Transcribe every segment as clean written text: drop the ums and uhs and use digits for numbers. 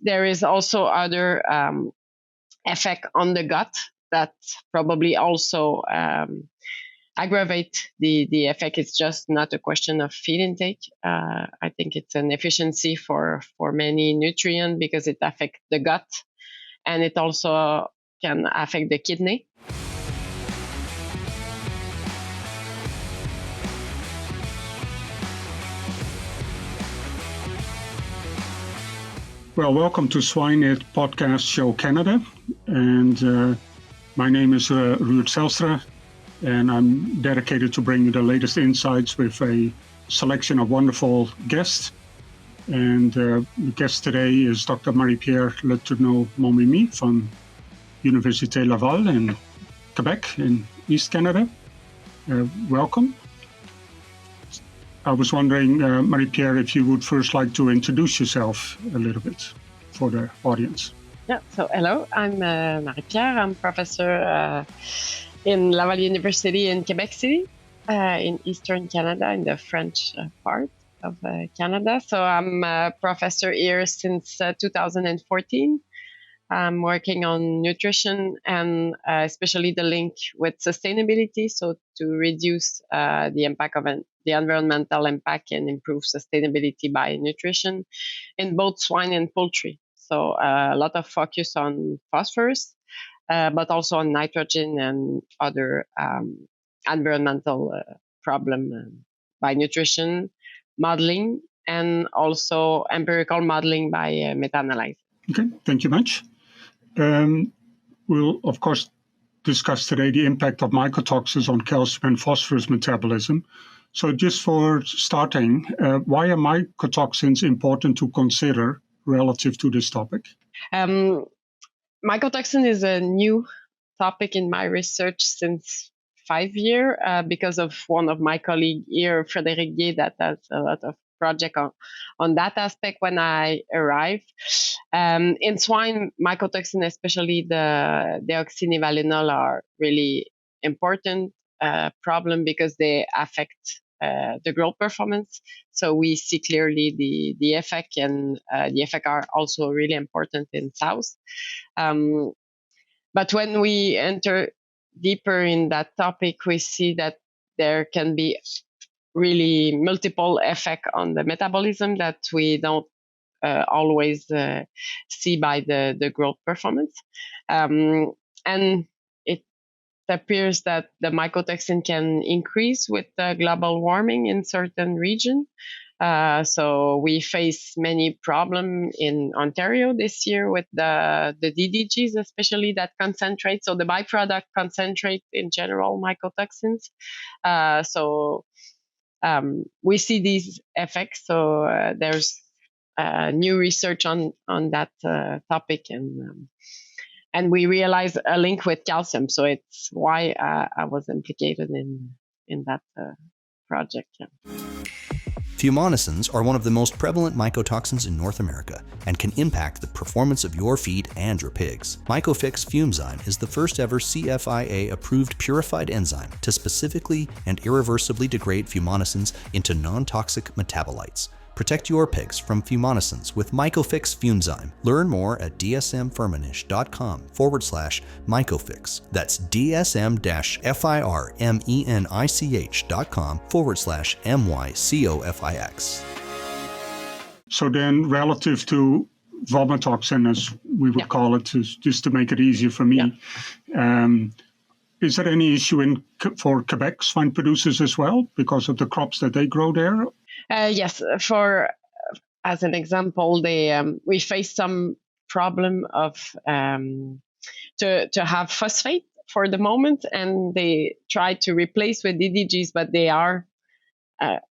there is also other effect on the gut that probably also aggravate the effect. It's just not a question of feed intake. I think it's an efficiency for many nutrients because it affects the gut, and it also can affect the kidney. Well, welcome to Swine podcast show Canada, and my name is 𝗟𝗶𝘀𝗃, and I'm dedicated to bring you the latest insights with a selection of wonderful guests. And the guest today is Dr. Marie-Pierre Létourneau Montminy from Université Laval in Quebec in East Canada. Welcome. I was wondering, Marie-Pierre, if you would first like to introduce yourself a little bit for the audience. Yeah, so hello, I'm Marie-Pierre. I'm professor in Laval University in Quebec City, in Eastern Canada, in the French part of Canada. So I'm a professor here since 2014. I'm working on nutrition and especially the link with sustainability, so to reduce the impact of the environmental impact and improve sustainability by nutrition in both swine and poultry. So a lot of focus on phosphorus, but also on nitrogen and other environmental problem by nutrition modeling, and also empirical modeling by meta-analysis. Okay, thank you much. We'll, of course, discuss today the impact of mycotoxins on calcium and phosphorus metabolism. So just for starting, why are mycotoxins important to consider relative to this topic? Mycotoxin is a new topic in my research since 5 years because of one of my colleagues here, 𝗿𝗵𝘀𝘍𝗍, that has a lot of project on that aspect when I arrived. In swine, mycotoxin, especially the 𝗽𝗹𝘁𝗍𝗄𝑗, are really important problem because they affect the growth performance. So we see clearly the effect, and the effect are also really important in sows. But when we enter deeper in that topic, we see that there can be really multiple effects on the metabolism that we don't always see by the growth performance. And it appears that the mycotoxin can increase with global warming in certain regions. So we face many problems in Ontario this year with the 𝗍𝗽𝗃𝗃s, especially that concentrate. So the byproduct concentrate in general mycotoxins. So we see these effects. So there's new research on that topic, and we realize a link with calcium. So it's why I was implicated in that project. Yeah. 𝗪𝗛𝗈 are one of the most prevalent mycotoxins in North America and can impact the performance of your feed and your pigs. 𝗪𝗚𝗃𝗃 is the first ever CFIA approved purified enzyme to specifically and irreversibly degrade 𝗪𝗛𝗈s into non-toxic metabolites. Protect your pigs from 𝗪𝗛𝗈s with 𝗪𝗏𝗃𝗃. Learn more at dsmfirmenich.com/mycofix. That's dsm-firmenich.com/mycofix. So then, relative to vomitoxin, as we would call it, just to make it easier for me, is there any issue for Quebec swine producers as well because of the crops that they grow there? Yes, as an example, we face some problem of to have phosphate for the moment, and they try to replace with 𝗍𝗃𝗃s, but they are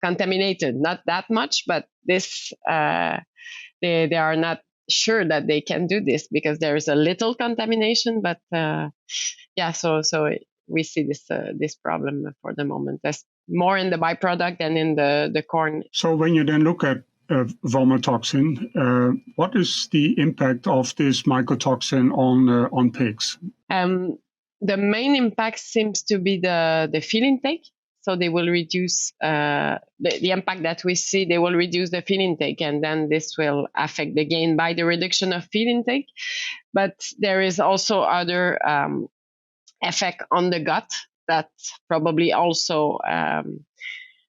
contaminated. Not that much, but this they are not sure that they can do this because there is a little contamination. But so we see this problem for the moment. There's more in the byproduct than in the corn. So when you then look at vomitoxin, what is the impact of this mycotoxin on pigs? The main impact seems to be the feed intake. So they will reduce the impact that we see. They will reduce the feed intake, and then this will affect the gain by the reduction of feed intake. But there is also other effect on the gut that probably also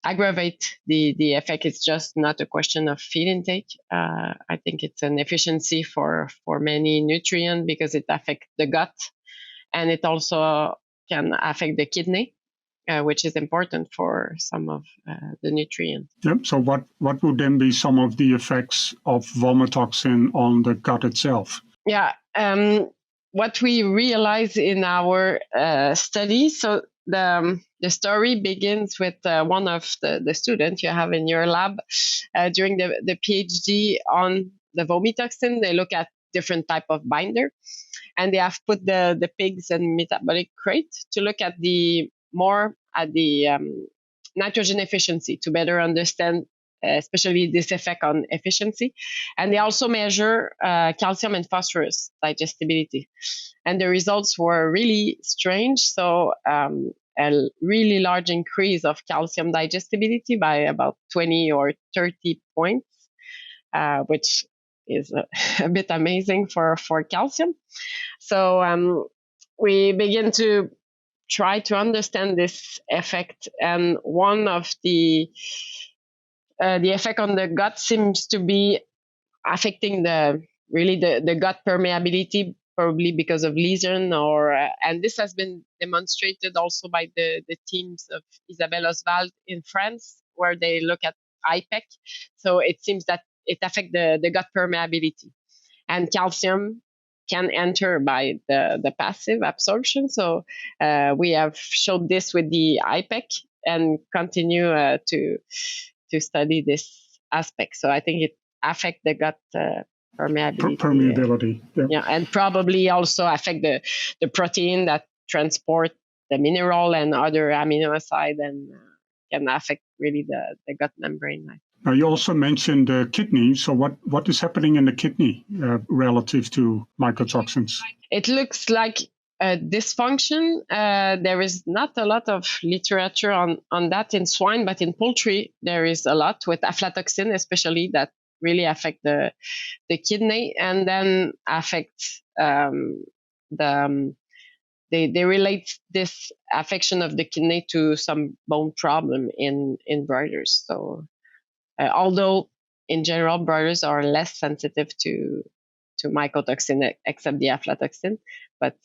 aggravate the effect. It's just not a question of feed intake. I think it's an efficiency for many nutrients because it affects the gut, and it also can affect the kidney, which is important for some of the nutrients. Yep. So what would then be some of the effects of vomitoxin on the gut itself? Yeah. What we realize in our study, so the story begins with one of the students you have in your lab during the PhD on the vomitoxin. They look at different type of binder, and they have put the pigs in metabolic crate to look at the nitrogen efficiency to better understand especially this effect on efficiency. And they also measure calcium and phosphorus digestibility. And the results were really strange. So a really large increase of calcium digestibility by about 20 or 30 points, which is a bit amazing for calcium. So we begin to try to understand this effect. And one of the effect on the gut seems to be affecting the gut permeability, probably because of lesion, and this has been demonstrated also by the teams of 𝗽𝗹𝘁𝗼𝗲 in France, where they look at 𝗽𝗃. So it seems that it affects the gut permeability, and calcium can enter by the passive absorption. So we have showed this with the 𝗽𝗃 and continue to study this aspect. So I think it affects the gut permeability. Permeability. Yeah, and probably also affect the protein that transport the mineral and other amino acid, and can affect really the gut membrane. Now, you also mentioned the kidney. So what is happening in the kidney relative to mycotoxins? It looks like dysfunction. There is not a lot of literature on that in swine, but in poultry there is a lot with aflatoxin, especially, that really affect the kidney, and then affect they relate this affection of the kidney to some bone problem in broilers. So although in general broilers are less sensitive to mycotoxin except the aflatoxin, but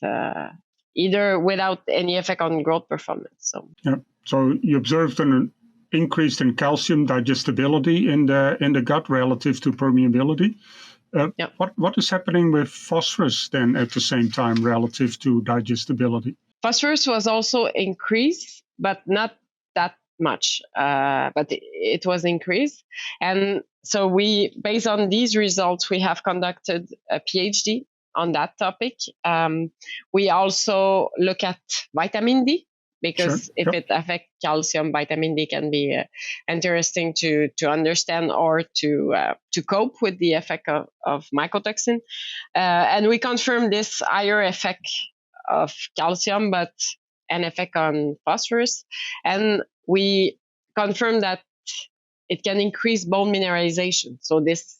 either without any effect on growth performance. So you observed an increase in calcium digestibility in the gut relative to permeability. What is happening with phosphorus then at the same time relative to digestibility? Phosphorus was also increased, but not that much, but it was increased. And so based on these results, we have conducted a PhD on that topic. We also look at vitamin D, because if it affects calcium, vitamin D can be interesting to understand or to cope with the effect of mycotoxin. And we confirm this higher effect of calcium, but an effect on phosphorus. And we confirm that it can increase bone mineralization. So this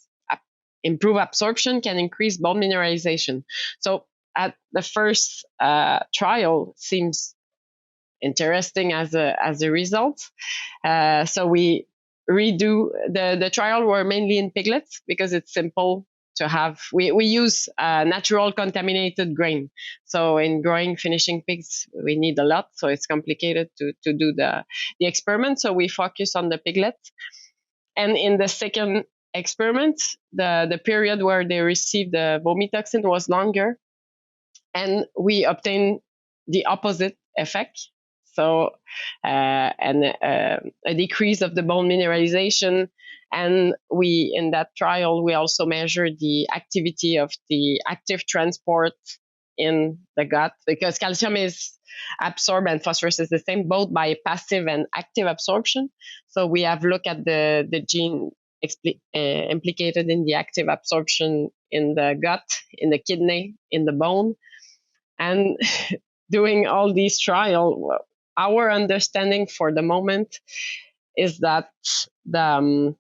improved absorption can increase bone mineralization. So at the first trial seems interesting as a result. So we redo the trial. Were mainly in piglets because it's simple to have. We use natural contaminated grain. So in growing finishing pigs, we need a lot. So it's complicated to do the experiment. So we focus on the piglets. And in the second experiment, the period where they received the vomitoxin was longer, and we obtained the opposite effect. So a decrease of the bone mineralization. And in that trial, we also measured the activity of the active transport in the gut, because calcium is absorbed and phosphorus is the same, both by passive and active absorption. So we have looked at the gene implicated in the active absorption in the gut, in the kidney, in the bone. And doing all these trials, our understanding for the moment is that the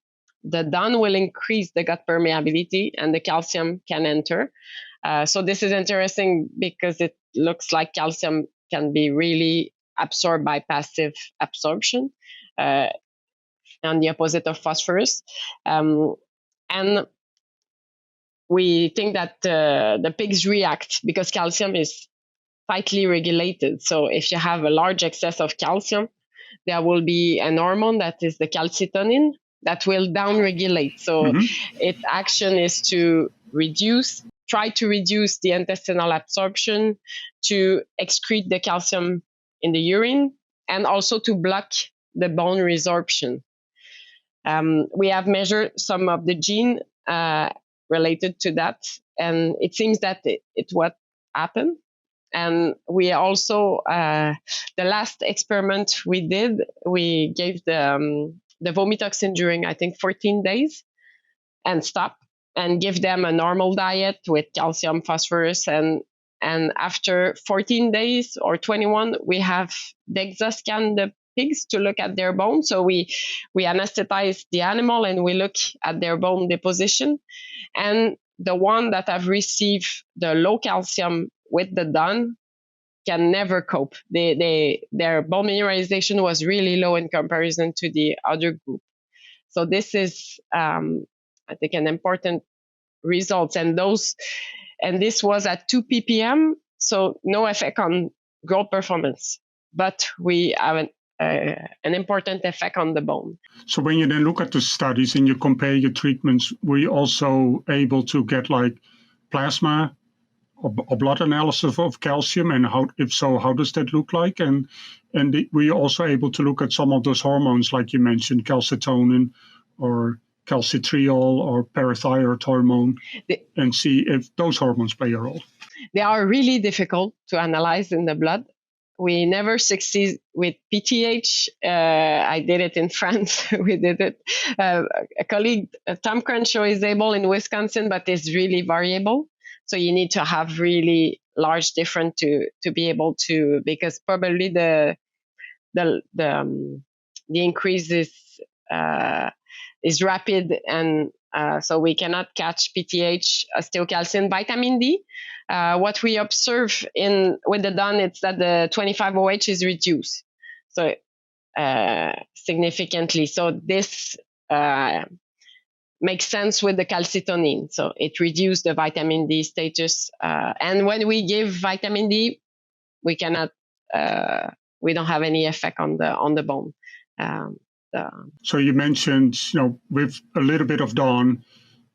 DUN will increase the gut permeability and the calcium can enter. So this is interesting because it looks like calcium can be really absorbed by passive absorption, on the opposite of phosphorus. And we think that the pigs react because calcium is tightly regulated. So if you have a large excess of calcium, there will be an hormone that is the calcitonin that will downregulate. So its action is to try to reduce the intestinal absorption, to excrete the calcium in the urine, and also to block the bone resorption. We have measured some of the gene related to that, and it seems that it's what happened. And we also, the last experiment we did, we gave the vomitoxin during, I think, 14 days and stop and give them a normal diet with calcium, phosphorus, and after 14 days or 21, we have DEXA scan the pigs to look at their bone. So we anesthetize the animal and we look at their bone deposition. And the one that have received the low calcium with the DUN can never cope. Their bone mineralization was really low in comparison to the other group. So this is, I think, an important result. And this was at 2 ppm, so no effect on growth performance, but we have an important effect on the bone. So when you then look at the studies and you compare your treatments, were you also able to get like plasma or blood analysis of calcium, and if so, how does that look like? And were you also able to look at some of those hormones, like you mentioned, calcitonin or calcitriol or parathyroid hormone, and see if those hormones play a role? They are really difficult to analyze in the blood. We never succeed with PTH. I did it in France. We did it. A colleague, Tom Crenshaw, is able in Wisconsin, but it's really variable. So you need to have really large difference to be able to, because probably the increase is rapid, and so we cannot catch PTH, osteocalcin, vitamin D. What we observe with the DUN, it's that the 25-OH is reduced, so significantly. So this makes sense with the calcitonin. So it reduced the vitamin D status. And when we give vitamin D, we cannot, we don't have any effect on the bone. So you mentioned, with a little bit of DUN,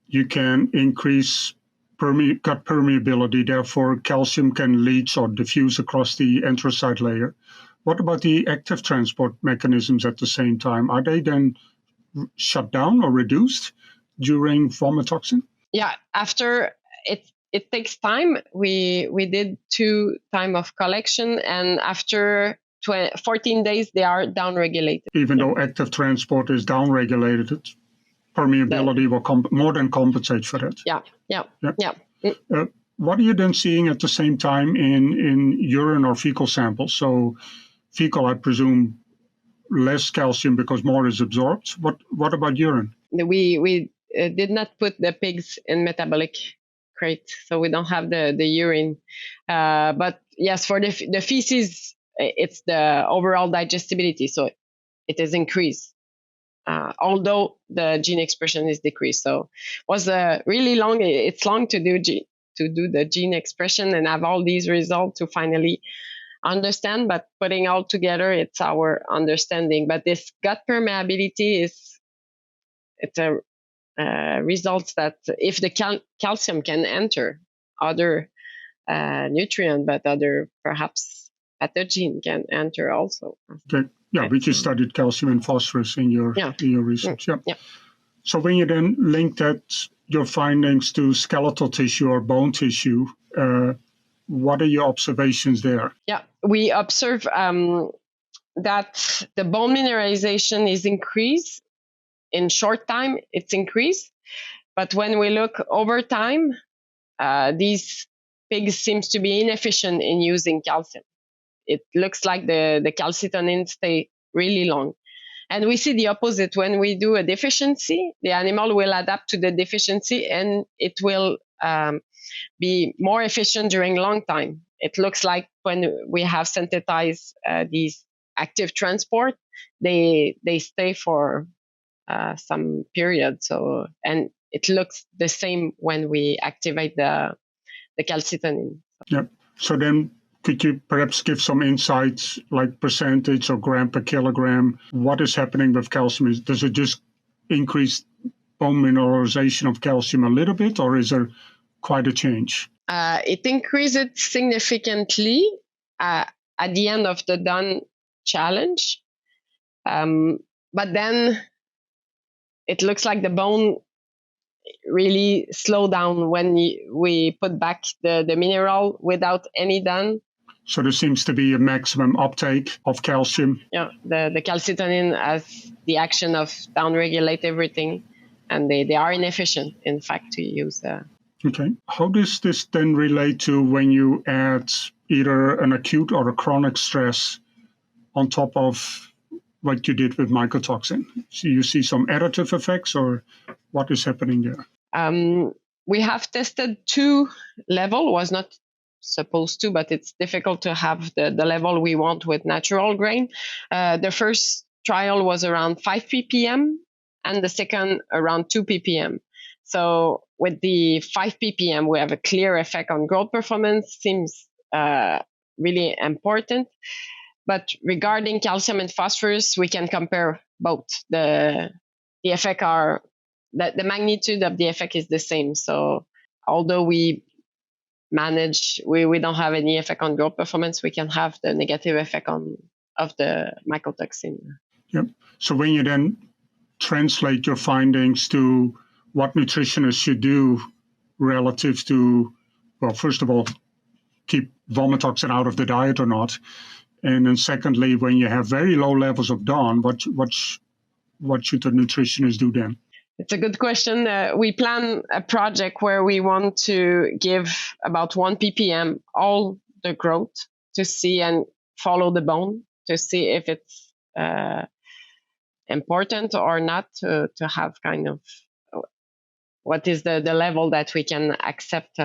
you can increase gut permeability, therefore calcium can leach or diffuse across the enterocyte layer. What about the active transport mechanisms at the same time? Are they then shut down or reduced during vomitoxin? Yeah, after it takes time. We did 2 times of collection, and after 14 days, they are downregulated. Even though active transport is downregulated, permeability will more than compensate for that. Yeah. What are you then seeing at the same time in urine or fecal samples? So fecal, I presume, less calcium because more is absorbed. What about urine? We did not put the pigs in metabolic crate, so we don't have the urine. But yes, for the feces, it's the overall digestibility, so it is increased, although the gene expression is decreased. So it was really long. It's long to do the gene expression and have all these results to finally understand. But putting all together, it's our understanding. But this gut permeability it's a result that if the calcium can enter other nutrient, but other perhaps pathogen can enter also. Okay. Yeah, we just studied calcium and phosphorus in your research. Yeah. So when you then link your findings to skeletal tissue or bone tissue, what are your observations there? Yeah, we observe that the bone mineralization is increased. In short time, it's increased. But when we look over time, these pigs seems to be inefficient in using calcium. it looks like the calcitonin stay really long. And we see the opposite. When we do a deficiency, the animal will adapt to the deficiency and it will be more efficient during long time. It looks like when we have synthesized these active transport, they stay for some period. So, and it looks the same when we activate the calcitonin. Yeah. So then could you perhaps give some insights, like percentage or gram per kilogram? What is happening with calcium? Does it just increase bone mineralization of calcium a little bit, or is there quite a change? It increases significantly at the end of the done challenge. But then it looks like the bone really slow down when we put back the mineral without any done. So there seems to be a maximum uptake of calcium. Yeah, the calcitonin has the action of downregulate everything, and they are inefficient, in fact, to use. Okay. How does this then relate to when you add either an acute or a chronic stress on top of what you did with mycotoxin? So you see some additive effects, or what is happening there? We have tested 2 levels, was not supposed to, but it's difficult to have the level we want with natural grain. The first trial was around 5 ppm and the second around 2 ppm. So with the 5 ppm, we have a clear effect on growth performance, seems really important. But regarding calcium and phosphorus, we can compare both. The effect are, the magnitude of the effect is the same. So although we don't have any effect on growth performance, we can have the negative effect of the mycotoxin. Yep. So when you then translate your findings to what nutritionists should do relative to, well, first of all, keep vomitoxin out of the diet or not, and then secondly, when you have very low levels of DON, what should the nutritionist do then? It's a good question. We plan a project where we want to give about 1 ppm all the growth to see and follow the bone to see if it's important or not, to have kind of what is the level that we can accept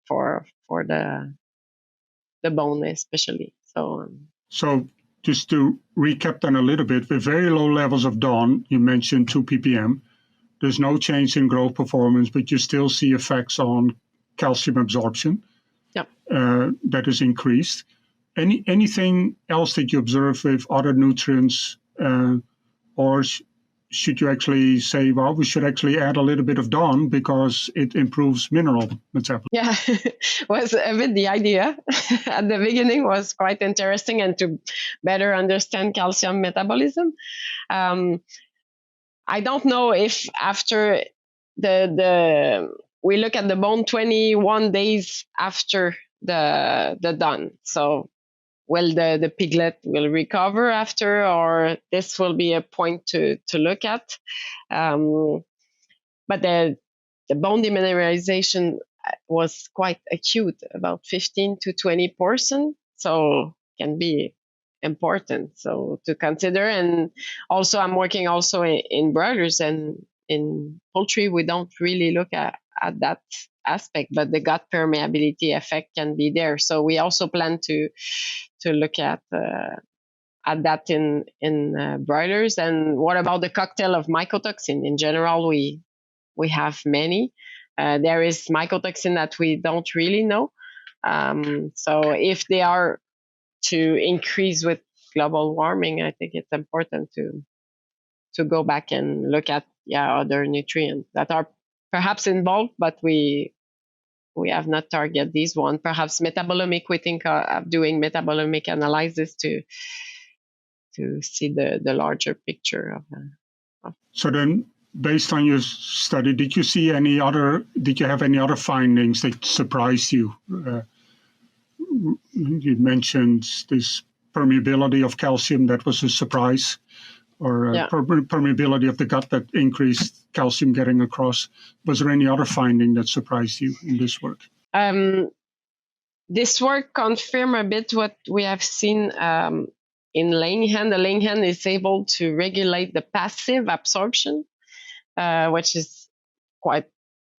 for the bone especially. So just to recap then a little bit, with very low levels of DON, you mentioned 2 ppm, there's no change in growth performance, but you still see effects on calcium absorption. Yep. That is increased. Anything else that you observe with other nutrients, or should you actually say, well, we should actually add a little bit of DON because it improves mineral metabolism? Yeah, was a bit the idea at the beginning, was quite interesting, and to better understand calcium metabolism. I don't know if after we look at the bone 21 days after the done. So will the piglet will recover after, or this will be a point to look at. But the bone demineralization was quite acute, about 15 to 20%. So can be important, so to consider. And also I'm working also in broilers, and in poultry we don't really look at that aspect, but the gut permeability effect can be there. So we also plan to look at that in broilers. And what about the cocktail of mycotoxin? In general, we have many. There is mycotoxin that we don't really know. So if they are to increase with global warming, I think it's important to go back and look at other nutrients that are perhaps involved, but we have not targeted these one. Perhaps metabolomic, we think of doing metabolomic analysis to see the larger picture of. So then, based on your study, did you have any other findings that surprised you? You mentioned this permeability of calcium, that was a surprise, or permeability of the gut that increased calcium getting across. Was there any other finding that surprised you in this work? this work confirmed a bit what we have seen in laying hen. The laying hen is able to regulate the passive absorption, which is quite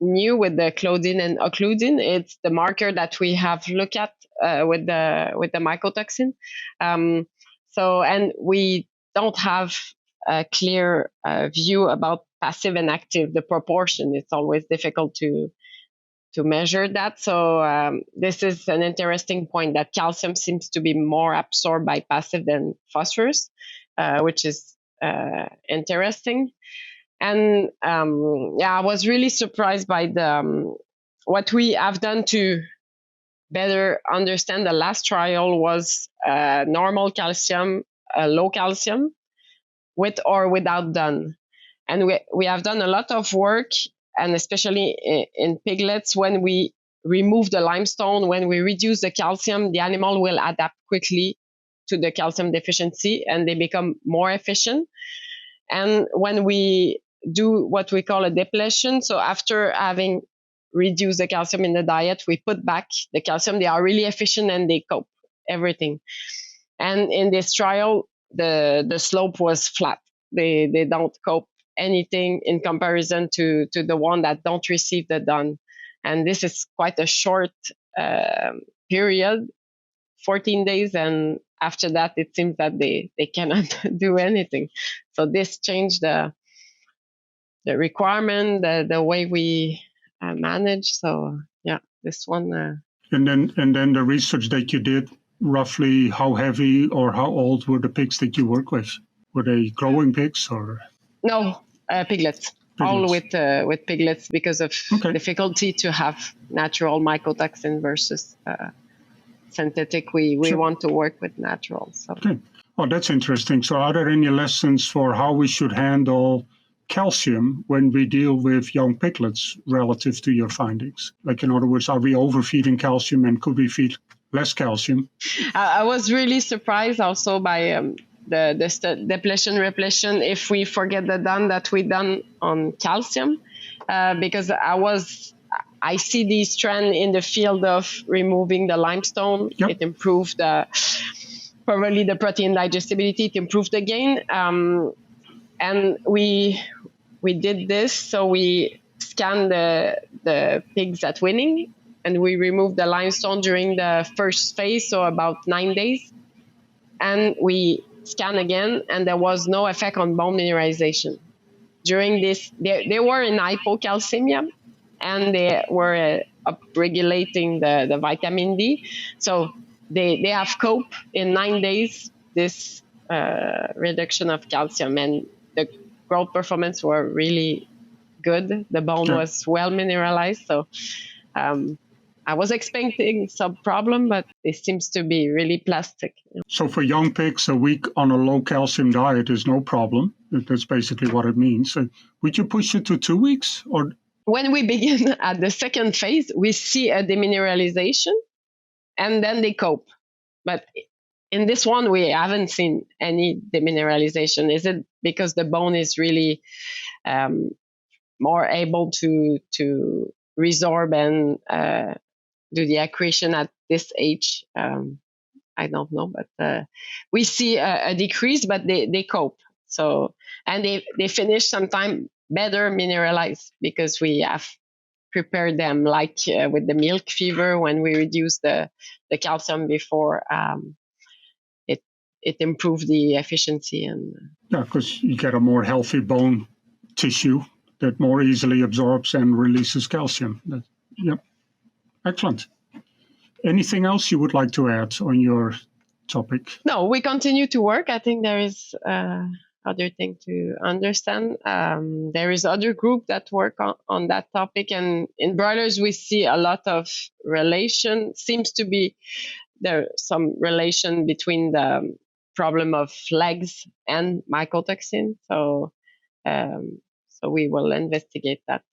new with the clodine and occludine. It's the marker that we have looked at with the mycotoxin. And we don't have a clear view about passive and active, the proportion. It's always difficult to measure that. So this is an interesting point, that calcium seems to be more absorbed by passive than phosphorus, which is interesting. And I was really surprised by what we have done to better understand the last trial was normal calcium, low calcium, with or without DUN. And we have done a lot of work, and especially in piglets, when we remove the limestone, when we reduce the calcium, the animal will adapt quickly to the calcium deficiency and they become more efficient. And when we do what we call a depletion, so after having reduced the calcium in the diet, we put back the calcium, they are really efficient and they cope everything. And in this trial, the slope was flat. They don't cope anything in comparison to the one that don't receive the DUN. And this is quite a short period, 14 days. And after that, it seems that they cannot do anything. So this changed the requirement, the way we manage. So yeah, this one. And then the research that you did, roughly how heavy or how old were the pigs that you work with? Were they growing pigs or? No, piglets. All with piglets, because of difficulty to have natural mycotoxin versus synthetic. We want to work with natural. So. Okay. Oh, that's interesting. So are there any lessons for how we should handle calcium when we deal with young piglets relative to your findings? Like, in other words, are we overfeeding calcium and could we feed less calcium? I was really surprised also by the depletion repletion if we forget the DUN that we done on calcium, because I see this trend in the field of removing the limestone. Yep. It improved probably the protein digestibility. It improved the gain, and we did this. So we scanned the pigs at weaning, and we removed the limestone during the first phase, so about 9 days, and we scan again, and there was no effect on bone mineralization. During this, they were in hypocalcemia, and they were upregulating the vitamin D. So they have coped in 9 days this reduction of calcium, and the growth performance were really good. The bone was well mineralized. So I was expecting some problem, but it seems to be really plastic. So for young pigs, a week on a low calcium diet is no problem. That's basically what it means. Would you push it to 2 weeks? Or when we begin at the second phase, we see a demineralization, and then they cope. But in this one, we haven't seen any demineralization. Is it because the bone is really more able to resorb and do the accretion at this age? I don't know, but we see a decrease, but they cope. So, and they finish sometime better mineralized, because we have prepared them, like with the milk fever, when we reduced the calcium before, it improved the efficiency. And because you get a more healthy bone tissue that more easily absorbs and releases calcium. Excellent. Anything else you would like to add on your topic? No, we continue to work. I think there is other thing to understand. There is other group that work on that topic, and in broilers we see a lot of relation. Seems to be there some relation between the problem of legs and mycotoxin. So we will investigate that.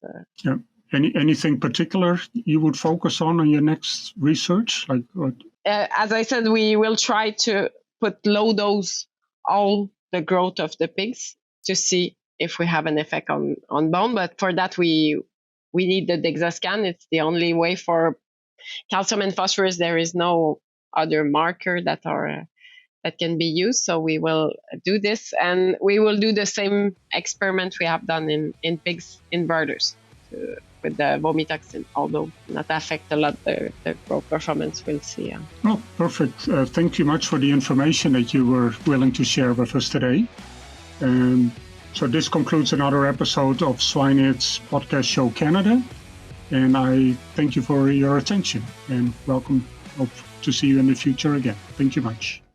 Anything particular you would focus on your next research? Like what? As I said, we will try to put low dose all the growth of the pigs to see if we have an effect on bone. But for that, we need the DEXA scan. It's the only way for calcium and phosphorus, there is no other marker that can be used. So we will do this, and we will do the same experiment we have done in pigs inverters with the vomitoxin, although not affect a lot the growth performance. We'll see. Oh, perfect. Thank you much for the information that you were willing to share with us today. So this concludes another episode of Swinehead's podcast show Canada. And I thank you for your attention, and welcome. Hope to see you in the future again. Thank you much.